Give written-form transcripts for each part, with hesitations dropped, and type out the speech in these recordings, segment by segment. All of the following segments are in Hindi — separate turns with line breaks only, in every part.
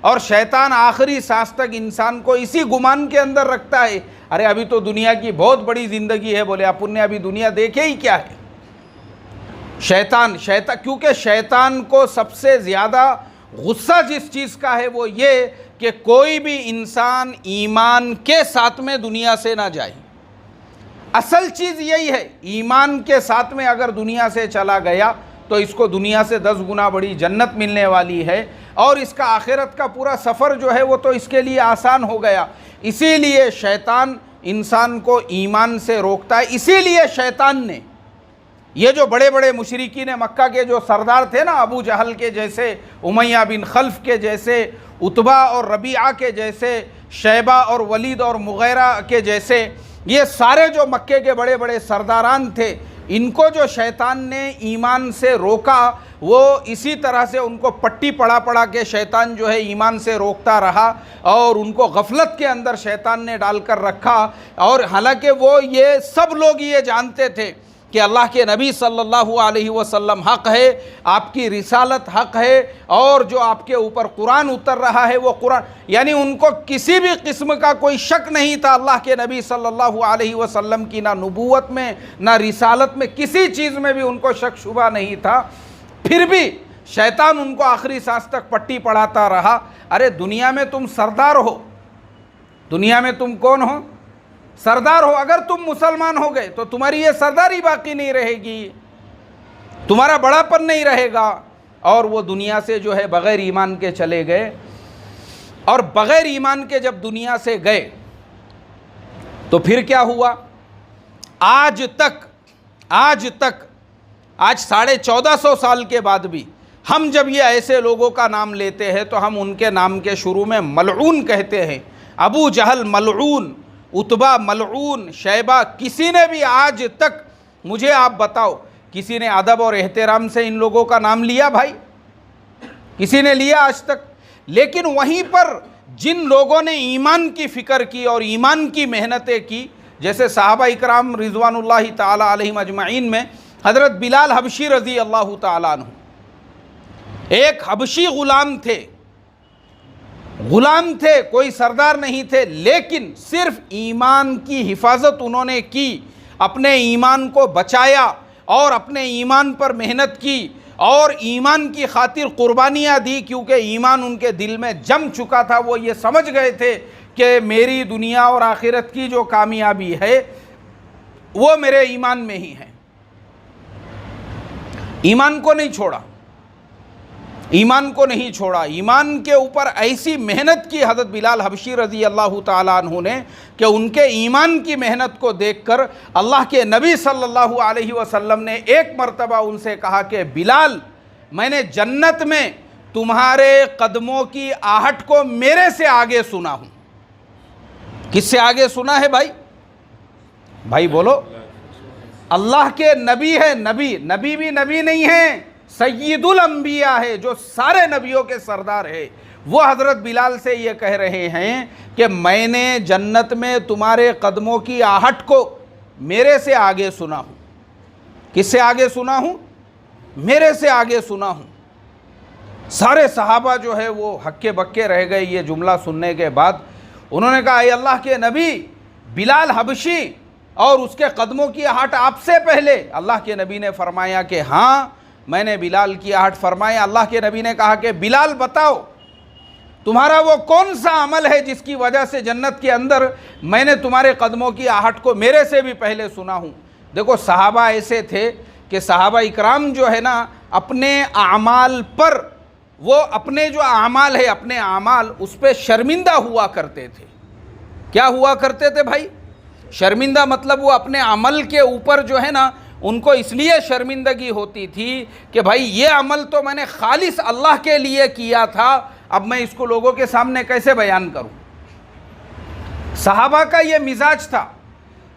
और शैतान आखिरी सांस तक इंसान को इसी गुमान के अंदर रखता है, अरे अभी तो दुनिया की बहुत बड़ी ज़िंदगी है, बोले अपन ने अभी दुनिया देखे ही क्या है। शैतान क्योंकि शैतान को सबसे ज़्यादा गुस्सा जिस चीज़ का है वो ये कि कोई भी इंसान ईमान के साथ में दुनिया से ना जाए। असल चीज़ यही है, ईमान के साथ में अगर दुनिया से चला गया तो इसको दुनिया से 10 गुना बड़ी जन्नत मिलने वाली है और इसका आखिरत का पूरा सफ़र जो है वो तो इसके लिए आसान हो गया। इसीलिए शैतान इंसान को ईमान से रोकता है। इसीलिए शैतान ने ये जो बड़े बड़े मुशरिकीन मक्का के जो सरदार थे ना, अबू जहल के जैसे, उमैया बिन खल्फ के जैसे, उतबा और रबीआ के जैसे, शैबा और वलीद और मुगैरा के जैसे, ये सारे जो मक्के के बड़े बड़े सरदारान थे, इनको जो शैतान ने ईमान से रोका वो इसी तरह से उनको पट्टी पड़ा के शैतान जो है ईमान से रोकता रहा और उनको गफलत के अंदर शैतान ने डालकर रखा। और हालांकि वो ये सब लोग ये जानते थे कि अल्लाह के नबी सल्लल्लाहु अलैहि वसल्लम हक़ है, आपकी रिसालत हक़ है और जो आपके ऊपर कुरान उतर रहा है वो कुरान, यानी उनको किसी भी किस्म का कोई शक नहीं था अल्लाह के नबी सल्लल्लाहु अलैहि वसल्लम की, ना नबूवत में ना रिसालत में, किसी चीज़ में भी उनको शक शुबा नहीं था। फिर भी शैतान उनको आखिरी सांस तक पट्टी पढ़ाता रहा। अरे दुनिया में तुम सरदार हो, दुनिया में तुम कौन हो? सरदार हो। अगर तुम मुसलमान हो गए तो तुम्हारी ये सरदारी बाकी नहीं रहेगी, तुम्हारा बड़ापन नहीं रहेगा। और वो दुनिया से जो है बग़ैर ईमान के चले गए। और बग़ैर ईमान के जब दुनिया से गए तो फिर क्या हुआ? आज 1450 साल के बाद भी हम जब ये ऐसे लोगों का नाम लेते हैं तो हम उनके नाम के शुरू में मलऊन कहते हैं। अबू जहल मलऊन, उतबा मलऊन, शैबा, किसी ने भी आज तक, मुझे आप बताओ, किसी ने अदब और एहतराम से इन लोगों का नाम लिया भाई? किसी ने लिया आज तक? लेकिन वहीं पर जिन लोगों ने ईमान की फ़िक्र की और ईमान की मेहनतें की, जैसे सहाबा इकराम रिज़वानुल्लाहि ताला अलैहिम अजमईन में हज़रत बिलाल हबशी रज़ी अल्लाह ताला अन्हु, एक हबशी ग़ुलाम थे, कोई सरदार नहीं थे, लेकिन सिर्फ ईमान की हिफाजत उन्होंने की, अपने ईमान को बचाया और अपने ईमान पर मेहनत की और ईमान की खातिर कुर्बानियाँ दी, क्योंकि ईमान उनके दिल में जम चुका था। वो ये समझ गए थे कि मेरी दुनिया और आखिरत की जो कामयाबी है वो मेरे ईमान में ही है। ईमान को नहीं छोड़ा, ईमान को नहीं छोड़ा। ईमान के ऊपर ऐसी मेहनत की हज़रत बिलाल हबशी रज़ी अल्लाह ताला अन्हु ने कि उनके ईमान की मेहनत को देखकर अल्लाह के नबी सल्लल्लाहु अलैहि वसल्लम ने एक मर्तबा उनसे कहा कि बिलाल, मैंने जन्नत में तुम्हारे कदमों की आहट को मेरे से आगे सुना हूँ। किससे आगे सुना है भाई? भाई बोलो। अल्लाह के नबी है, नबी भी नबी नहीं है, सय्यदुल अंबिया है, जो सारे नबियों के सरदार है। वो हज़रत बिलाल से ये कह रहे हैं कि मैंने जन्नत में तुम्हारे कदमों की आहट को मेरे से आगे सुना हूँ। किससे आगे सुना हूँ? मेरे से आगे सुना हूँ। सारे सहाबा जो है वो हक्के बक्के रह गए ये जुमला सुनने के बाद। उन्होंने कहा, ऐ अल्लाह के नबी, बिलाल हबशी और उसके कदमों की आहट आपसे पहले? अल्लाह के नबी ने फरमाया कि हाँ, मैंने बिलाल की आहट फरमाया। अल्लाह के नबी ने कहा कि बिलाल बताओ, तुम्हारा वो कौन सा अमल है जिसकी वजह से जन्नत के अंदर मैंने तुम्हारे कदमों की आहट को मेरे से भी पहले सुना हूँ। देखो, सहाबा ऐसे थे कि सहाबा इकराम जो है ना, अपने आमाल पर, वो अपने जो आमाल है, अपने आमाल उस पर शर्मिंदा हुआ करते थे। क्या हुआ करते थे भाई? शर्मिंदा मतलब वो अपने अमल के ऊपर जो है ना, उनको इसलिए शर्मिंदगी होती थी कि भाई ये अमल तो मैंने खालिस अल्लाह के लिए किया था, अब मैं इसको लोगों के सामने कैसे बयान करूं। सहाबा का ये मिजाज था।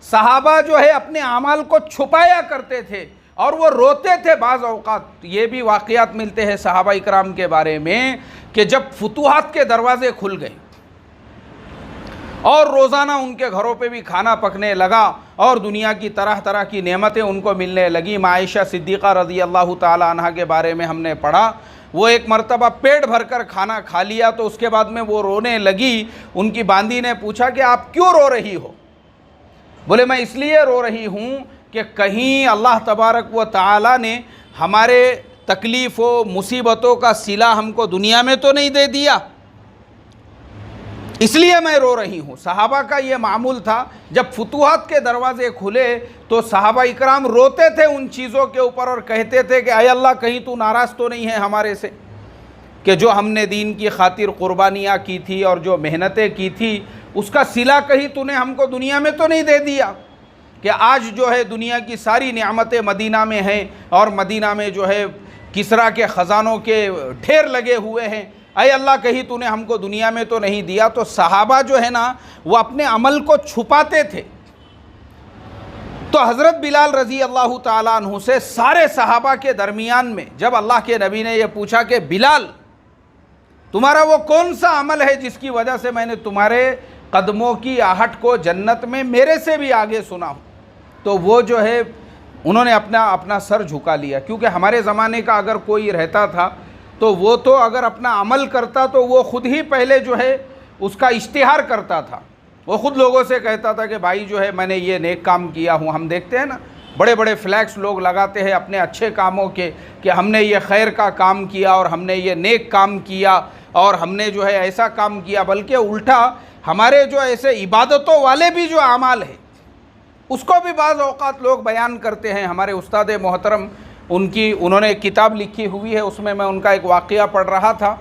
सहाबा जो है अपने अमाल को छुपाया करते थे और वो रोते थे। बाज़ औक़ात ये भी वाक़यात मिलते हैं सहाबा इकराम के बारे में कि जब फुतूहात के दरवाज़े खुल गए और रोज़ाना उनके घरों पे भी खाना पकने लगा और दुनिया की तरह तरह की नेमतें उनको मिलने लगी। आयशा सिद्दीक़ा रज़ी अल्लाह ताला अन्हा के बारे में हमने पढ़ा वो एक मर्तबा पेट भरकर खाना खा लिया तो उसके बाद में वो रोने लगी। उनकी बांदी ने पूछा कि आप क्यों रो रही हो? बोले मैं इसलिए रो रही हूँ कि कहीं अल्लाह तबारक व तआला ने हमारे तकलीफ़ों मुसीबतों का सिला हमको दुनिया में तो नहीं दे दिया, इसलिए मैं रो रही हूँ। सहाबा का ये मामूल था, जब फुतूहात के दरवाज़े खुले तो सहाबा इकराम रोते थे उन चीज़ों के ऊपर और कहते थे कि अय अल्लाह कहीं तू नाराज़ तो नहीं है हमारे से, कि जो हमने दीन की खातिर कुर्बानियाँ की थी और जो मेहनतें की थी उसका सिला कहीं तूने हमको दुनिया में तो नहीं दे दिया, कि आज जो है दुनिया की सारी नियामतें मदीना में हैं और मदीना में जो है किसरा के ख़जानों के ढेर लगे हुए हैं, अय अल्लाह कहीं तूने हमको दुनिया में तो नहीं दिया। तो सहाबा जो है ना वो अपने अमल को छुपाते थे। तो हज़रत बिलाल रज़ी अल्लाह ताला अन्हु से सारे सहाबा के दरमियान में जब अल्लाह के नबी ने यह पूछा कि बिलाल तुम्हारा वो कौन सा अमल है जिसकी वजह से मैंने तुम्हारे कदमों की आहट को जन्नत में मेरे से भी आगे सुना हूँ, तो वो जो है उन्होंने अपना सर झुका लिया। क्योंकि हमारे ज़माने का अगर कोई रहता था तो वो तो अगर अपना अमल करता तो वो ख़ुद ही पहले जो है उसका इश्तिहार करता था। वो ख़ुद लोगों से कहता था कि भाई जो है मैंने ये नेक काम किया हूँ। हम देखते हैं ना बड़े बड़े फ्लैक्स लोग लगाते हैं अपने अच्छे कामों के कि हमने ये खैर का काम किया और हमने ये नेक काम किया और हमने जो है ऐसा काम किया। बल्कि उल्टा हमारे जो ऐसे इबादतों वाले भी जो अमाल है उसको भी बाज़ औक़ात लोग बयान करते हैं। हमारे उस्ताद मोहतरम उन्होंने एक किताब लिखी हुई है, उसमें मैं उनका एक वाक़या पढ़ रहा था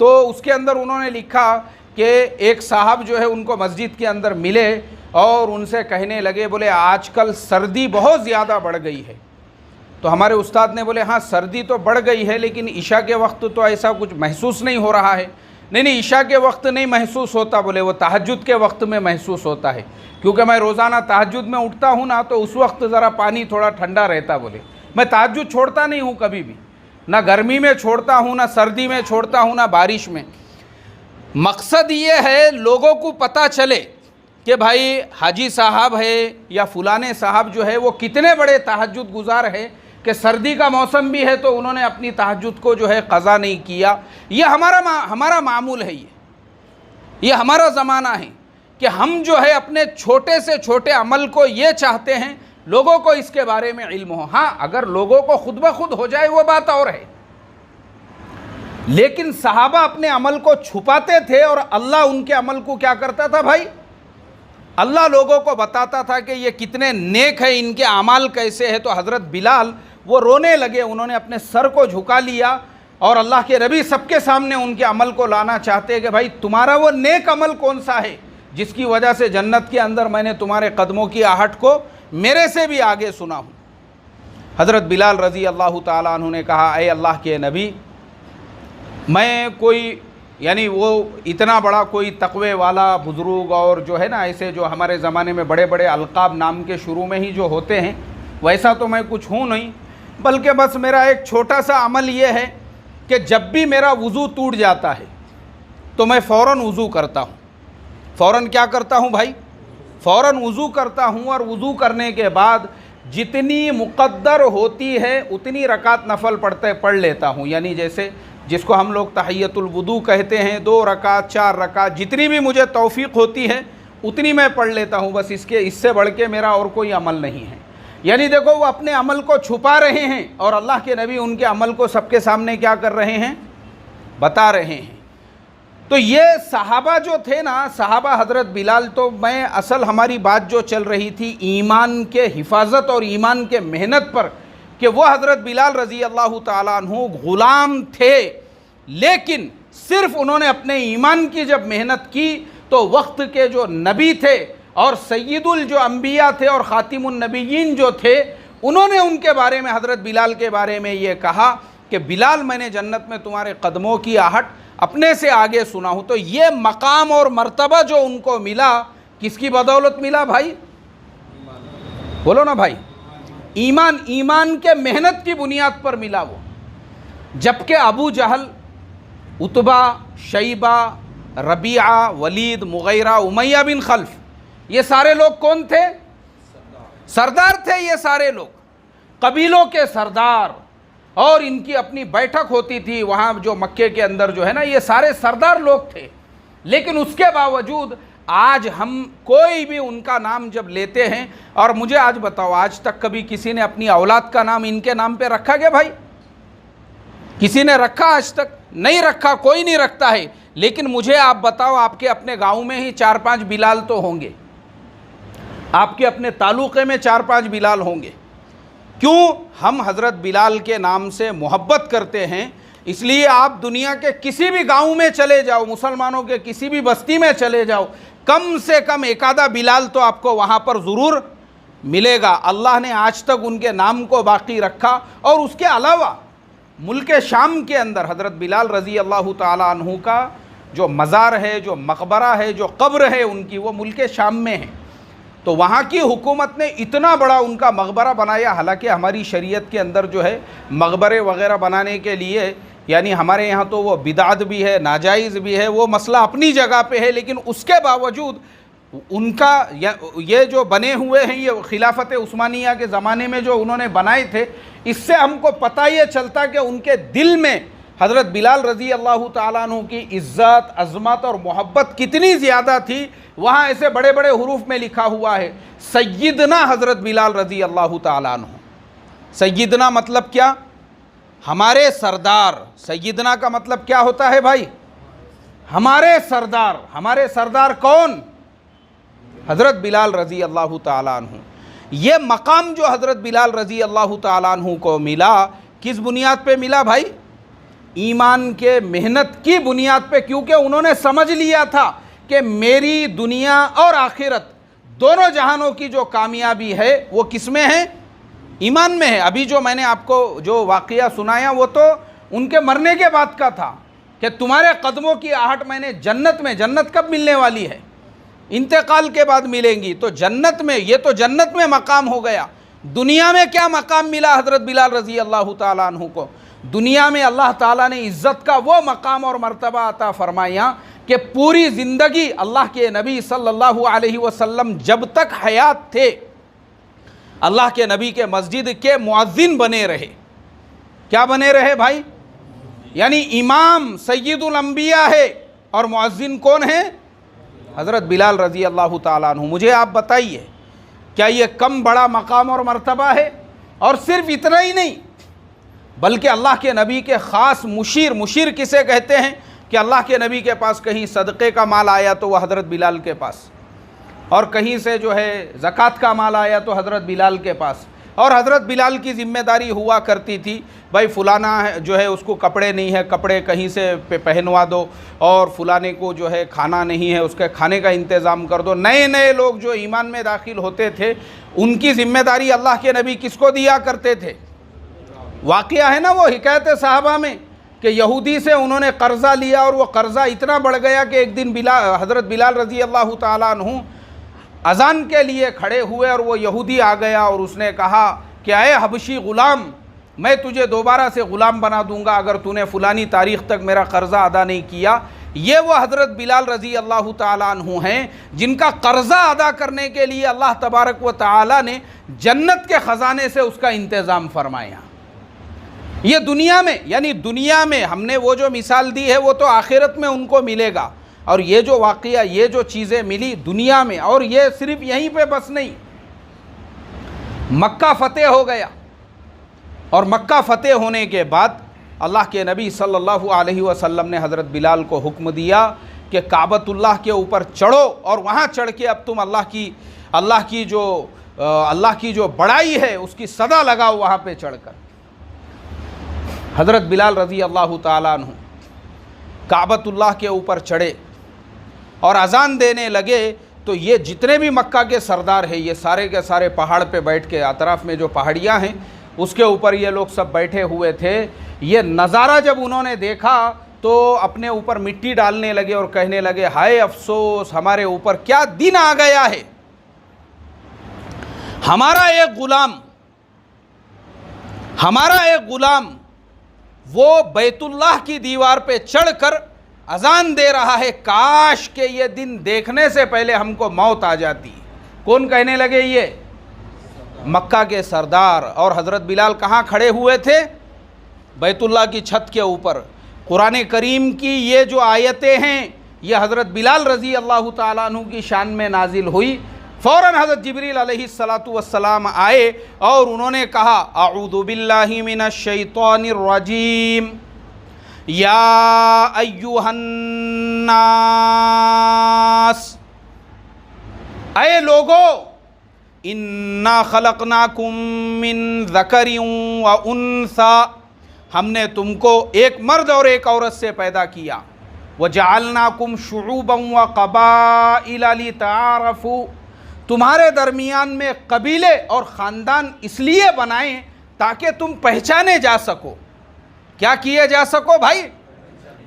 तो उसके अंदर उन्होंने लिखा कि एक साहब जो है उनको मस्जिद के अंदर मिले और उनसे कहने लगे, बोले आजकल सर्दी बहुत ज़्यादा बढ़ गई है। तो हमारे उस्ताद ने बोले हाँ सर्दी तो बढ़ गई है लेकिन ईशा के वक्त तो ऐसा कुछ महसूस नहीं हो रहा है। नहीं ईशा के वक्त नहीं महसूस होता, बोले वो तहज्जुद के वक्त में महसूस होता है, क्योंकि मैं रोज़ाना तहज्जुद में उठता हूँ ना तो उस वक्त ज़रा पानी थोड़ा ठंडा रहता। बोले मैं तहज्जुद छोड़ता नहीं हूँ कभी भी, ना गर्मी में छोड़ता हूँ ना सर्दी में छोड़ता हूँ ना बारिश में। मकसद ये है लोगों को पता चले कि भाई हाजी साहब है या फुलाने साहब जो है वो कितने बड़े तहज्जुद गुजार है कि सर्दी का मौसम भी है तो उन्होंने अपनी तहज्जुद को जो है क़ज़ा नहीं किया। ये हमारा मामूल है, ये हमारा ज़माना है कि हम जो है अपने छोटे से छोटे अमल को ये चाहते हैं लोगों को इसके बारे में इल्म हो। हाँ अगर लोगों को खुद ब खुद हो जाए वो बात और है, लेकिन सहाबा अपने अमल को छुपाते थे और अल्लाह उनके अमल को क्या करता था भाई, अल्लाह लोगों को बताता था कि ये कितने नेक है, इनके अमाल कैसे है। तो हज़रत बिलाल वो रोने लगे, उन्होंने अपने सर को झुका लिया और अल्लाह के नबी सबके सामने उनके अमल को लाना चाहते कि भाई तुम्हारा वो नेक अमल कौन सा है जिसकी वजह से जन्नत के अंदर मैंने तुम्हारे कदमों की आहट को मेरे से भी आगे सुना हूँ। हज़रत बिलाल रज़ी अल्लाह ताला अन्हु ने कहा, अय अल्लाह के नबी मैं कोई यानी वो इतना बड़ा कोई तक़वे वाला बुज़ुर्ग और जो है ना ऐसे जो हमारे ज़माने में बड़े बड़े अलक़ाब नाम के शुरू में ही जो होते हैं वैसा तो मैं कुछ हूँ नहीं, बल्कि बस मेरा एक छोटा सा अमल ये है कि जब भी मेरा वज़ू टूट जाता है तो मैं फ़ौरन वज़ू करता हूँ। फ़ौरन क्या करता हूँ भाई, फ़ौरन वज़ू करता हूँ और वज़ू करने के बाद जितनी मुक़द्दर होती है उतनी रकात नफ़ल पढ़ लेता हूँ। यानी जैसे जिसको हम लोग तहियतुल वुदू कहते हैं, 2 रकात 4 रकात जितनी भी मुझे तौफ़ीक़ होती है उतनी मैं पढ़ लेता हूँ। बस इससे बढ़ के मेरा और कोई अमल नहीं है। यानी देखो वो अपने अमल को छुपा रहे हैं और अल्लाह के नबी उनके अमल को सबके सामने क्या कर रहे हैं, बता रहे हैं। तो ये सहाबा जो थे ना, सहाबा हज़रत बिलाल, तो मैं असल हमारी बात जो चल रही थी ईमान के हिफाजत और ईमान के मेहनत पर कि वो हज़रत बिलाल रज़ी अल्लाह ताला अन्हु ग़ुलाम थे, लेकिन सिर्फ़ उन्होंने अपने ईमान की जब मेहनत की तो वक्त के जो नबी थे और सैयदुल जो अंबिया थे और ख़ातिमुन नबीयीन जो थे उन्होंने उनके बारे में, हज़रत बिलाल के बारे में ये कहा कि बिलाल मैंने जन्नत में तुम्हारे कदमों की आहट अपने से आगे सुना हूँ। तो ये मकाम और मर्तबा जो उनको मिला किसकी बदौलत मिला भाई, बोलो ना भाई, ईमान के मेहनत की बुनियाद पर मिला वो। जबकि अबू जहल, उतबा, शैबा, रबिया, वलीद, मुगैरा, उमैया बिन खल्फ, ये सारे लोग कौन थे, सरदार थे। ये सारे लोग कबीलों के सरदार, और इनकी अपनी बैठक होती थी वहाँ जो मक्के के अंदर जो है ना, ये सारे सरदार लोग थे। लेकिन उसके बावजूद आज हम कोई भी उनका नाम जब लेते हैं, और मुझे आज बताओ, आज तक कभी किसी ने अपनी औलाद का नाम इनके नाम पे रखा क्या भाई? किसी ने रखा? आज तक नहीं रखा, कोई नहीं रखता है। लेकिन मुझे आप बताओ, आपके अपने गांव में ही 4-5 बिलाल तो होंगे, आपके अपने तालुके में 4-5 बिलाल होंगे। क्यों? हम हज़रत बिलाल के नाम से मोहब्बत करते हैं। इसलिए आप दुनिया के किसी भी गांव में चले जाओ, मुसलमानों के किसी भी बस्ती में चले जाओ, कम से कम एक आधा बिलाल तो आपको वहाँ पर ज़रूर मिलेगा। अल्लाह ने आज तक उनके नाम को बाकी रखा। और उसके अलावा मुल्क शाम के अंदर हज़रत बिलाल रज़ी अल्लाह ताला अन्हु का जो मज़ार है, जो मकबरा है, जो कब्र है उनकी, वो मुल्क शाम में है। तो वहाँ की हुकूमत ने इतना बड़ा उनका मकबरा बनाया। हालांकि हमारी शरीयत के अंदर जो है मकबरे वगैरह बनाने के लिए, यानी हमारे यहाँ तो वो बिदात भी है, नाजायज़ भी है, वो मसला अपनी जगह पे है। लेकिन उसके बावजूद उनका ये जो बने हुए हैं, ये खिलाफत उस्मानिया के ज़माने में जो उन्होंने बनाए थे, इससे हमको पता ये चलता कि उनके दिल में हज़रत बिलाल रज़ी अल्लाह ताला अन्हु की इज़्ज़त, अज़मत और मोहब्बत कितनी ज़्यादा थी। वहाँ ऐसे बड़े बड़े हुरूफ में लिखा हुआ है, सय्यदना हज़रत बिलाल रज़ी अल्लाह ताला अन्हु। सय्यदना मतलब क्या? हमारे सरदार। सय्यदना का मतलब क्या होता है भाई? हमारे सरदार। हमारे सरदार कौन? हज़रत बिलाल रज़ी अल्लाह ताला अन्हु। ये मकाम जो हज़रत बिलाल रज़ी अल्लाह ताला अन्हु को मिला, किस बुनियाद पे मिला भाई? ईमान के मेहनत की बुनियाद पे। क्योंकि उन्होंने समझ लिया था कि मेरी दुनिया और आखिरत दोनों जहानों की जो कामयाबी है वो किस में है? ईमान में है। अभी जो मैंने आपको जो वाक़या सुनाया वो तो उनके मरने के बाद का था कि तुम्हारे कदमों की आहट मैंने जन्नत में, जन्नत कब मिलने वाली है? इंतकाल के बाद मिलेंगी। तो जन्नत में, ये तो जन्नत में मकाम हो गया। दुनिया में क्या मकाम मिला हज़रत बिलाल रज़ी अल्लाह ताला अन्हु को? दुनिया में अल्लाह ताला ने इज़्ज़त का वो मकाम और मर्तबा अता फरमाया कि पूरी ज़िंदगी अल्लाह के नबी सल्लल्लाहु अलैहि वसल्लम जब तक हयात थे, अल्लाह के नबी के मस्जिद के मुअज्जिन बने रहे। क्या बने रहे भाई? यानी इमाम सय्यदुल अंबिया है और मुअज्जिन कौन है? हज़रत बिलाल रज़ी अल्लाह ताला अन्हु। मुझे आप बताइए, क्या ये कम बड़ा मकाम और मर्तबा है? और सिर्फ इतना ही नहीं, बल्कि अल्लाह के नबी के ख़ास मुशीर। मुशीर किसे कहते हैं? कि अल्लाह के नबी के पास कहीं सदक़े का माल आया तो वह हज़रत बिलाल के पास, और कहीं से जो है ज़कात का माल आया तो हज़रत बिलाल के पास। और हज़रत बिलाल की ज़िम्मेदारी हुआ करती थी, भाई फुलाना है जो है उसको कपड़े नहीं है, कपड़े कहीं से पहनवा दो, और फुलाने को जो है खाना नहीं है, उसके खाने का इंतज़ाम कर दो। नए नए लोग जो ईमान में दाखिल होते थे, उनकी ज़िम्मेदारी अल्लाह के नबी किसको दिया करते थे? वाक़या है ना वो हिकायत साहबा में कि यहूदी से उन्होंने कर्ज़ा लिया और वो कर्ज़ा इतना बढ़ गया कि एक दिन हज़रत बिलाल रज़ी अल्लाह ताला अन्हु अज़ान के लिए खड़े हुए और वो यहूदी आ गया और उसने कहा कि अय हबशी ग़ुलाम, मैं तुझे दोबारा से ग़ुलाम बना दूंगा अगर तूने फ़ुलानी तारीख़ तक मेरा कर्ज़ा अदा नहीं किया। ये वो हज़रत बिलाल रज़ी अल्लाह ताला अन्हु हैं जिनका कर्ज़ा अदा करने के लिए अल्लाह तबारक व ताला ने जन्नत के ख़जाने से उसका इंतज़ाम फरमाया। ये दुनिया में, यानी दुनिया में हमने वो जो मिसाल दी है वो तो आखिरत में उनको मिलेगा। और ये जो वाक़या, ये जो चीज़ें मिली दुनिया में, और ये सिर्फ यहीं पे बस नहीं, मक्का फ़तेह हो गया और मक्का फ़तेह होने के बाद अल्लाह के नबी सल्लल्लाहु अलैहि वसल्लम ने हज़रत बिलाल को हुक्म दिया कि काबतुल्लाह के ऊपर चढ़ो और वहाँ चढ़ के अब तुम अल्लाह की जो बड़ाई है उसकी सदा लगाओ वहाँ पे चढ़कर। हज़रत बिलाल रज़ी अल्लाह ताला अन्हु काबतुल्लाह के ऊपर चढ़े और अज़ान देने लगे। तो ये जितने भी मक्का के सरदार हैं, ये सारे के सारे पहाड़ पे बैठ के, अतराफ़ में जो पहाड़ियाँ हैं उसके ऊपर ये लोग सब बैठे हुए थे। ये नज़ारा जब उन्होंने देखा तो अपने ऊपर मिट्टी डालने लगे और कहने लगे, हाय अफसोस, हमारे ऊपर क्या दिन आ गया है। हमारा एक ग़ुलाम वो बैतुल्लाह की दीवार पे चढ़कर अज़ान दे रहा है, काश के ये दिन देखने से पहले हमको मौत आ जाती। कौन कहने लगे? ये मक्का के सरदार। और हज़रत बिलाल कहाँ खड़े हुए थे? बैतुल्लाह की छत के ऊपर। कुरान करीम की ये जो आयतें हैं ये हज़रत बिलाल रज़ी अल्लाह ताला अन्हु की शान में नाजिल हुई। फ़ौरन हज़रत जिब्रील अलैहिस्सलातु वस्सलाम आए और उन्होंने कहा, अऊज़ु बिल्लाहि मिनश शैतानिर रजीम, या अय्युहन्नास, अये लोगो, इन्ना खलकनाकुम मिन ज़करिन व उन्सा, हमने तुमको एक मर्द और एक औरत से पैदा किया। व जअलनाकुम शुऊबन व क़बाइला लितआरफ़ू, तुम्हारे दरमियान में कबीले और ख़ानदान इसलिए बनाए ताकि तुम पहचाने जा सको। क्या किए जा सको भाई?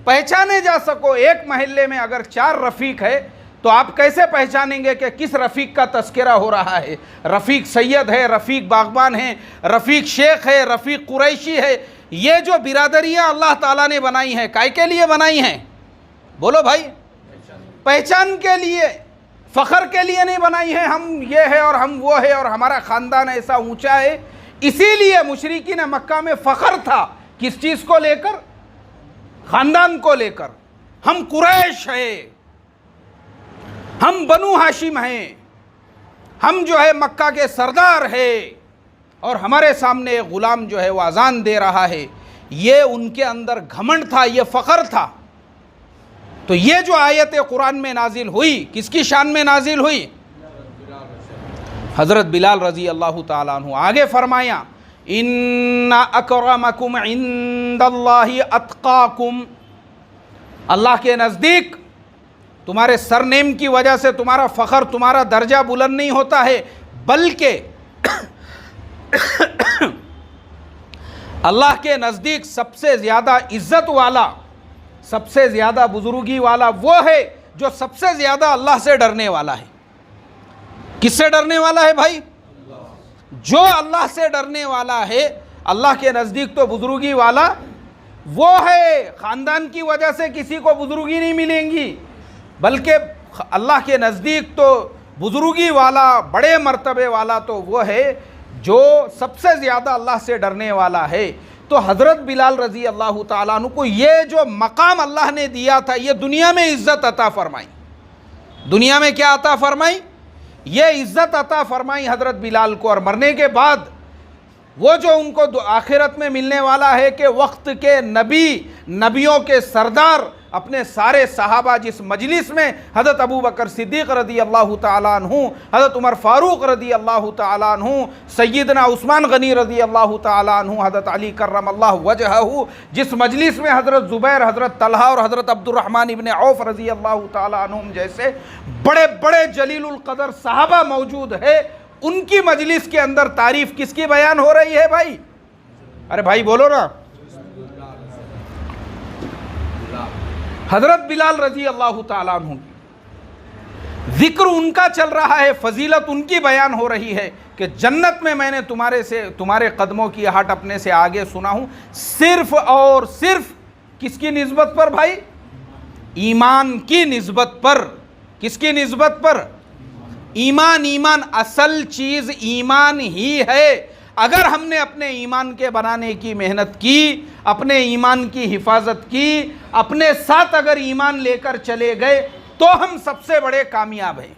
पहचाने जा सको। एक महल्ले में अगर 4 रफ़ीक है तो आप कैसे पहचानेंगे कि किस रफ़ीक का तस्करा हो रहा है? रफ़ीक सैयद है, रफ़ीक बागबान है, रफ़ीक शेख है, रफ़ीक कुरैशी है। ये जो बिरादरियाँ अल्लाह ताला ने बनाई हैं, काय के लिए बनाई हैं? बोलो भाई। पहचान के लिए, फ़ख्र के लिए नहीं बनाई है। हम ये है और हम वो है और हमारा ख़ानदान ऐसा ऊंचा है। इसीलिए मुशरिकीन मक्का में फ़ख्र था। किस चीज़ को लेकर? ख़ानदान को लेकर। हम कुरैश है, हम बनु हाशिम हैं, हम जो है मक्का के सरदार है और हमारे सामने एक ग़ुलाम जो है वो अजान दे रहा है। ये उनके अंदर घमंड था, ये फ़ख्र था। तो ये जो आयत कुरान में नाजिल हुई, किसकी शान में नाजिल हुई? हज़रत बिलाल रज़ी अल्लाह ताला अन्हु। आगे फरमाया, इन्ना अकरमकुम इंदल्लाहि अत्काकुम, अल्लाह के नज़दीक तुम्हारे सरनेम की वजह से तुम्हारा फ़ख्र, तुम्हारा दर्जा बुलंद नहीं होता है, बल्कि अल्लाह के नज़दीक सबसे ज़्यादा इज़्ज़त वाला, सबसे ज़्यादा बुजुर्गी वाला वो है जो सबसे ज़्यादा अल्लाह से डरने वाला है। किससे डरने वाला है भाई? जो अल्लाह से डरने वाला है, अल्लाह के नज़दीक तो बुजुर्गी वाला वो है। ख़ानदान की वजह से किसी को बुजुर्गी नहीं मिलेंगी, बल्कि अल्लाह के नज़दीक तो बुजुर्गी वाला, बड़े मर्तबे वाला तो वो है जो सबसे ज़्यादा अल्लाह से डरने वाला है। तो हज़रत बिलाल रज़ी अल्लाह ताला अन्हु को ये जो मकाम अल्लाह ने दिया था, ये दुनिया में इज़्ज़त अता फरमाई। दुनिया में क्या अता फरमाई? ये इज़्ज़त अता फरमाई हज़रत बिलाल को। और मरने के बाद वो जो उनको आखिरत में मिलने वाला है कि वक्त के नबी, नबियों के सरदार, अपने सारे सहाबा जिस मजलिस में हज़रत अबू बकर सिद्दीक़ रज़ी अल्लाह ताला अन्हु, हज़रत उमर फ़ारूक रज़ी अल्लाह ताला अन्हु, सय्यदना उस्मान गनी रज़ी अल्लाह ताला अन्हु, हज़रत अली कर्रमल्लाहु वजहहु, जिस मजलिस में हज़रत ज़ुबैर, हज़रत तलहा और हज़रत अब्दुर्रहमान इब्न औफ़ रज़ी अल्लाह ताला अन्हुम जैसे बड़े बड़े जलीलुल क़दर सहाबा मौजूद है, उनकी मजलिस के अंदर तारीफ़ किसकी बयान हो रही है भाई? अरे भाई बोलो ना। हज़रत बिलाल रज़ी अल्लाह ताला अन्हु, ज़िक्र उनका चल रहा है, फ़जीलत उनकी बयान हो रही है कि जन्नत में मैंने तुम्हारे कदमों की आहट अपने से आगे सुना हूँ, सिर्फ़ और सिर्फ़ किसकी निस्बत पर भाई? ईमान की निस्बत पर। किसकी निस्बत पर? ईमान। ईमान, असल चीज़ ईमान ही है। अगर हमने अपने ईमान के बनाने की मेहनत की, अपने ईमान की हिफाजत की, अपने साथ अगर ईमान लेकर चले गए तो हम सबसे बड़े कामयाब हैं।